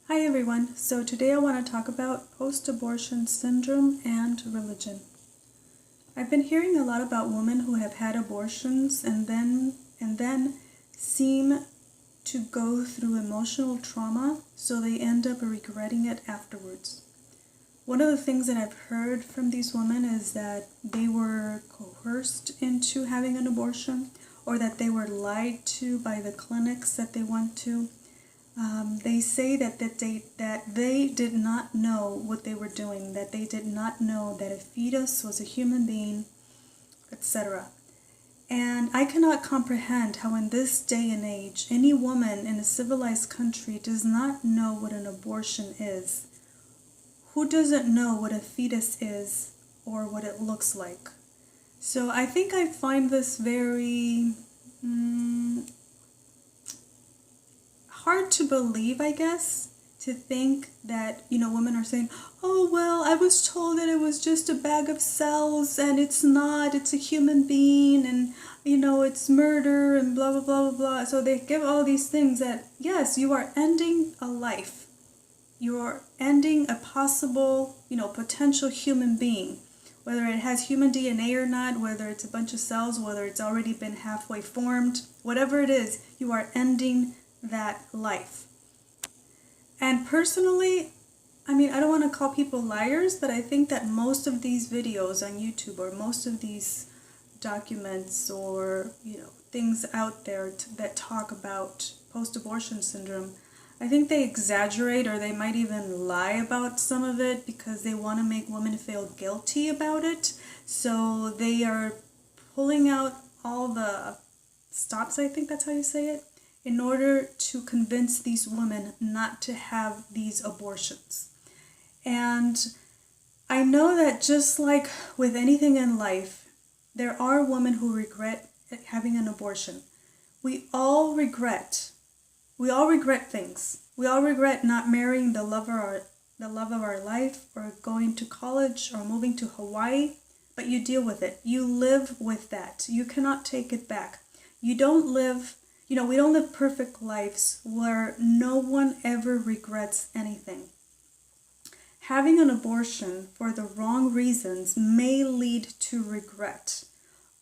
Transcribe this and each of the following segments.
Hi everyone, so today I want to talk about post-abortion syndrome and religion. I've been hearing a lot about women who have had abortions and then seem to go through emotional trauma, so they end up regretting it afterwards. One of the things that I've heard from these women is that they were coerced into having an abortion, or that they were lied to by the clinics that they went to. They say that they did not know what they were doing, that they did not know that a fetus was a human being, etc. And I cannot comprehend how in this day and age, any woman in a civilized country does not know what an abortion is. Who doesn't know what a fetus is or what it looks like? So I think I find this very hard to believe, I guess, to think that, women are saying, oh, well, I was told that it was just a bag of cells and it's not, it's a human being and, it's murder and blah, blah, blah, blah, blah. So they give all these things that, yes, you are ending a life. You're ending a possible, potential human being. Whether it has human DNA or not, whether it's a bunch of cells, whether it's already been halfway formed, whatever it is, you are ending that life. And personally, I don't want to call people liars, but I think that most of these videos on YouTube or most of these documents or things out there that talk about post-abortion syndrome, I think they exaggerate, or they might even lie about some of it because they want to make women feel guilty about it. So they are pulling out all the stops, I think that's how you say it, in order to convince these women not to have these abortions. And I know that just like with anything in life, there are women who regret having an abortion. We all regret things. We all regret not marrying the love of our life, or going to college, or moving to Hawaii, but you deal with it. You live with that. You cannot take it back. You don't live we don't live perfect lives where no one ever regrets anything. Having an abortion for the wrong reasons may lead to regret.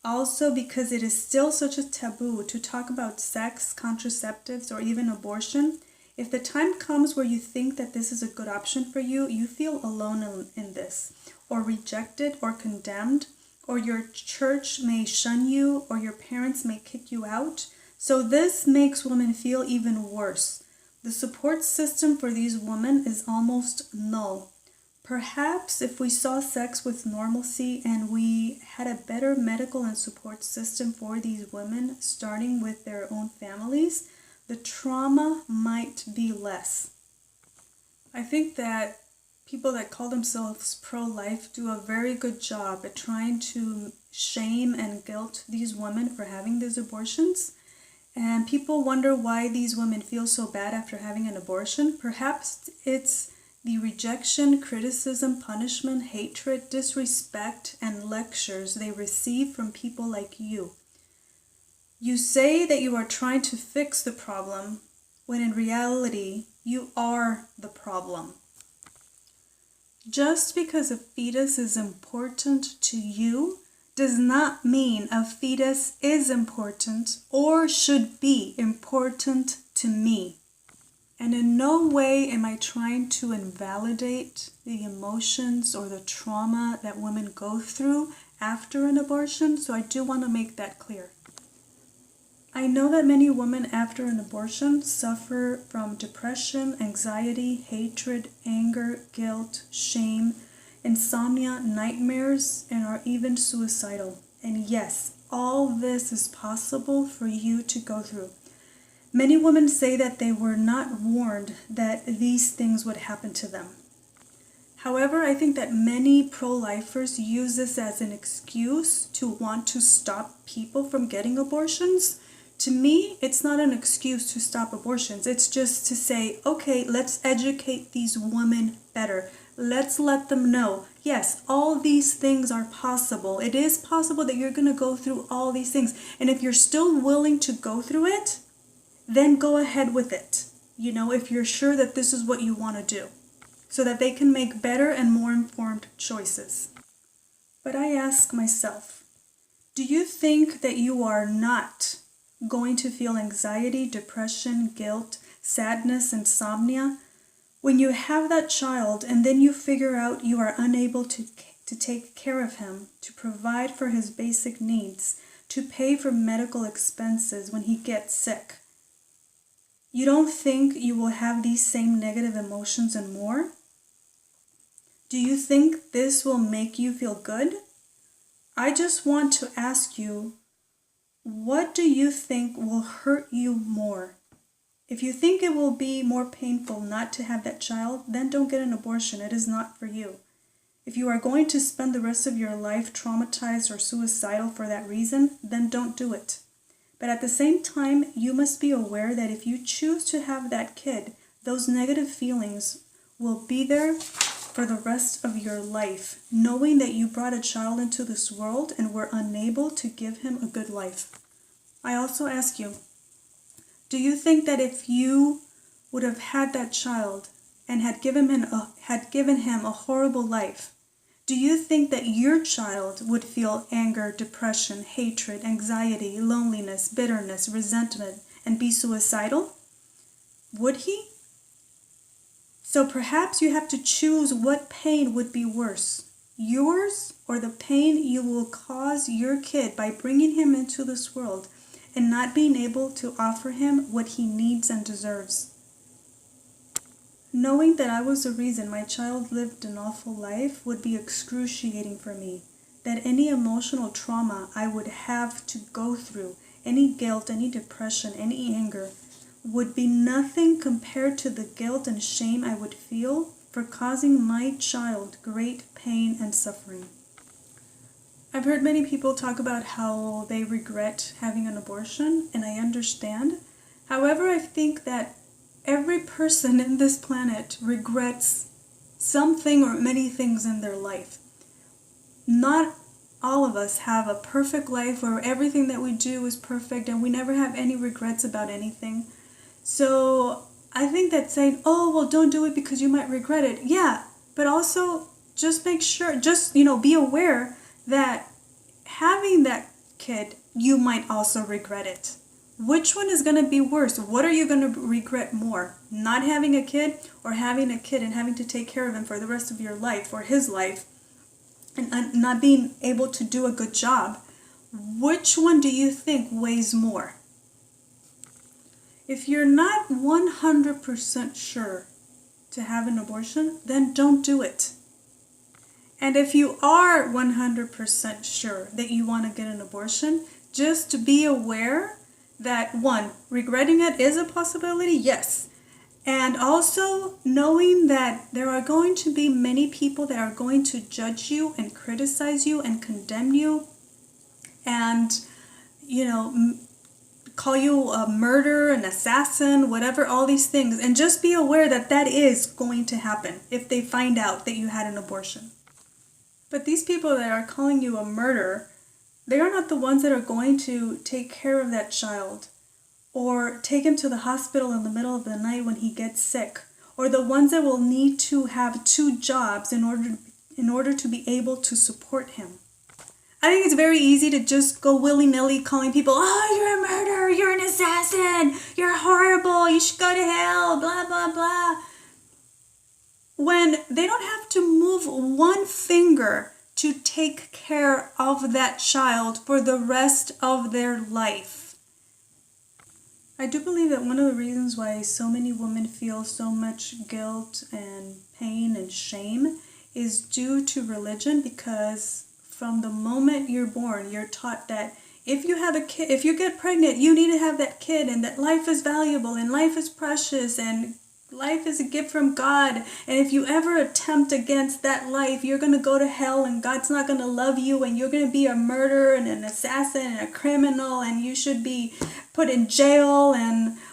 Also, because it is still such a taboo to talk about sex, contraceptives, or even abortion, if the time comes where you think that this is a good option for you, you feel alone in this, or rejected or condemned, or your church may shun you, or your parents may kick you out. So this makes women feel even worse. The support system for these women is almost null. Perhaps if we saw sex with normalcy and we had a better medical and support system for these women, starting with their own families, the trauma might be less. I think that people that call themselves pro-life do a very good job at trying to shame and guilt these women for having these abortions. And people wonder why these women feel so bad after having an abortion. Perhaps it's the rejection, criticism, punishment, hatred, disrespect, and lectures they receive from people like you. You say that you are trying to fix the problem, when in reality, you are the problem. Just because a fetus is important to you does not mean a fetus is important or should be important to me. And in no way am I trying to invalidate the emotions or the trauma that women go through after an abortion, so I do want to make that clear. I know that many women after an abortion suffer from depression, anxiety, hatred, anger, guilt, shame, insomnia, nightmares, and are even suicidal. And yes, all this is possible for you to go through. Many women say that they were not warned that these things would happen to them. However, I think that many pro-lifers use this as an excuse to want to stop people from getting abortions. To me, it's not an excuse to stop abortions. It's just to say, okay, let's educate these women better. Let's let them know, yes, all these things are possible. It is possible that you're going to go through all these things. And if you're still willing to go through it, then go ahead with it. if you're sure that this is what you want to do, so that they can make better and more informed choices. But I ask myself, do you think that you are not going to feel anxiety, depression, guilt, sadness, insomnia when you have that child and then you figure out you are unable to take care of him, to provide for his basic needs, to pay for medical expenses when he gets sick? You don't think you will have these same negative emotions and more? Do you think this will make you feel good? I just want to ask you, what do you think will hurt you more? If you think it will be more painful not to have that child, then don't get an abortion. It is not for you. If you are going to spend the rest of your life traumatized or suicidal for that reason, then don't do it. But at the same time, you must be aware that if you choose to have that kid, those negative feelings will be there for the rest of your life, knowing that you brought a child into this world and were unable to give him a good life. I also ask you, do you think that if you would have had that child and had given him a horrible life, do you think that your child would feel anger, depression, hatred, anxiety, loneliness, bitterness, resentment, and be suicidal? Would he? So perhaps you have to choose what pain would be worse, yours or the pain you will cause your kid by bringing him into this world and not being able to offer him what he needs and deserves. Knowing that I was the reason my child lived an awful life would be excruciating for me, that any emotional trauma I would have to go through, any guilt, any depression, any anger, would be nothing compared to the guilt and shame I would feel for causing my child great pain and suffering. I've heard many people talk about how they regret having an abortion, and I understand. However, I think that every person in this planet regrets something or many things in their life. Not all of us have a perfect life where everything that we do is perfect and we never have any regrets about anything. So I think that saying, oh, well, don't do it because you might regret it. Yeah, but also just make sure, be aware that having that kid, you might also regret it. Which one is going to be worse? What are you going to regret more? Not having a kid or having a kid and having to take care of him for the rest of your life or his life and not being able to do a good job? Which one do you think weighs more? If you're not 100% sure to have an abortion, then don't do it. And if you are 100% sure that you want to get an abortion, just be aware that, one, regretting it is a possibility, yes. And also knowing that there are going to be many people that are going to judge you and criticize you and condemn you and, call you a murderer, an assassin, whatever, all these things. And just be aware that that is going to happen if they find out that you had an abortion. But these people that are calling you a murderer, they are not the ones that are going to take care of that child or take him to the hospital in the middle of the night when he gets sick, or the ones that will need to have 2 jobs in order to be able to support him. I think it's very easy to just go willy-nilly calling people, oh, you're a murderer, you're an assassin, you're horrible, you should go to hell, blah, blah, blah. When they don't have to move one finger to take care of that child for the rest of their life. I do believe that one of the reasons why so many women feel so much guilt and pain and shame is due to religion, because from the moment you're born, you're taught that if you have a kid, if you get pregnant, you need to have that kid, and that life is valuable and life is precious and life is a gift from God. And if you ever attempt against that life, you're going to go to hell and God's not going to love you and you're going to be a murderer and an assassin and a criminal and you should be put in jail,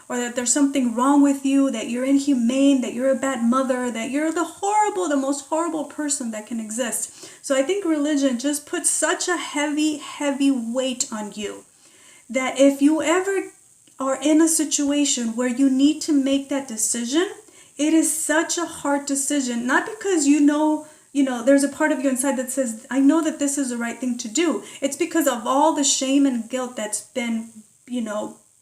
or that there's something wrong with you, that you're inhumane, that you're a bad mother, that you're the most horrible person that can exist. So I think religion just puts such a heavy weight on you that if you ever are in a situation where you need to make that decision, it is such a hard decision, not because there's a part of you inside that says, I know that this is the right thing to do. It's because of all the shame and guilt that's been,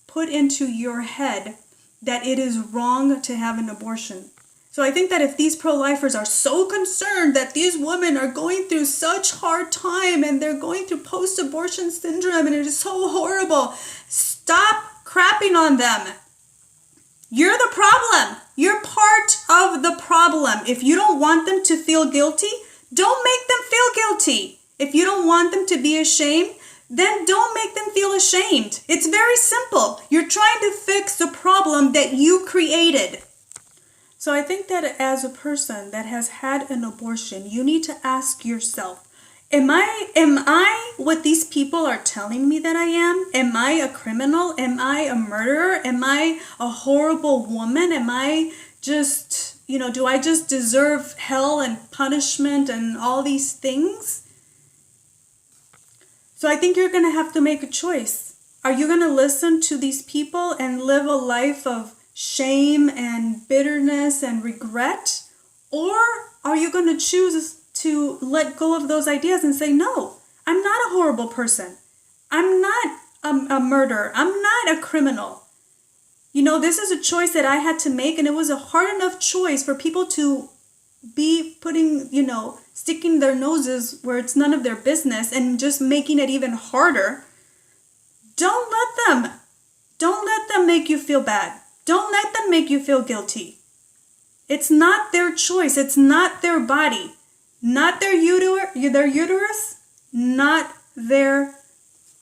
put into your head that it is wrong to have an abortion. So I think that if these pro-lifers are so concerned that these women are going through such hard time and they're going through post-abortion syndrome and it is so horrible, stop crapping on them. You're the problem. You're part of the problem. If you don't want them to feel guilty, don't make them feel guilty. If you don't want them to be ashamed, then don't make them feel ashamed. It's very simple. You're trying to fix the problem that you created. So I think that as a person that has had an abortion, you need to ask yourself, am I what these people are telling me that I am? Am I a criminal? Am I a murderer? Am I a horrible woman? Am I just, do I just deserve hell and punishment and all these things? So I think you're going to have to make a choice. Are you going to listen to these people and live a life of shame and bitterness and regret? Or are you going to choose to let go of those ideas and say, no, I'm not a horrible person. I'm not a murderer. I'm not a criminal. This is a choice that I had to make, and it was a hard enough choice for people to be putting, sticking their noses where it's none of their business and just making it even harder. Don't let them make you feel bad. Don't let them make you feel guilty. It's not their choice. It's not their body. Not their uterus, not their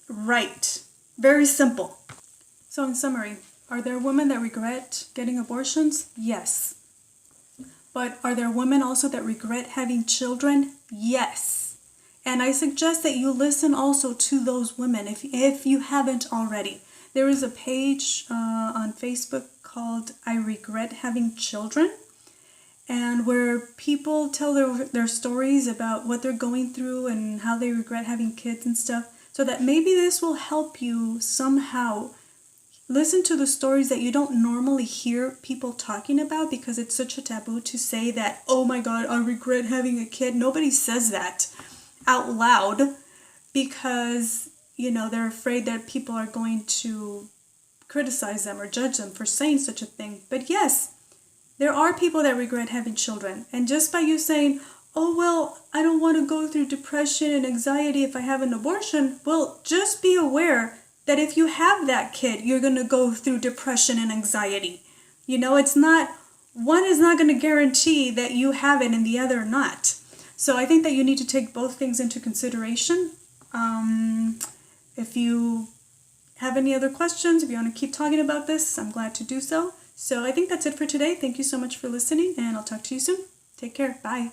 right. Very simple. So in summary, are there women that regret getting abortions? Yes. But are there women also that regret having children? Yes. And I suggest that you listen also to those women if you haven't already. There is a page on Facebook called I Regret Having Children, and where people tell their stories about what they're going through and how they regret having kids and stuff, so that maybe this will help you somehow listen to the stories that you don't normally hear people talking about, because it's such a taboo to say that, oh my God, I regret having a kid. Nobody says that out loud because, they're afraid that people are going to criticize them or judge them for saying such a thing. But yes, there are people that regret having children. And just by you saying, oh, well, I don't want to go through depression and anxiety if I have an abortion, well, just be aware that if you have that kid, you're going to go through depression and anxiety. It's not, one is not going to guarantee that you have it and the other not. So I think that you need to take both things into consideration. If you have any other questions, if you want to keep talking about this, I'm glad to do so. So I think that's it for today. Thank you so much for listening, and I'll talk to you soon. Take care. Bye.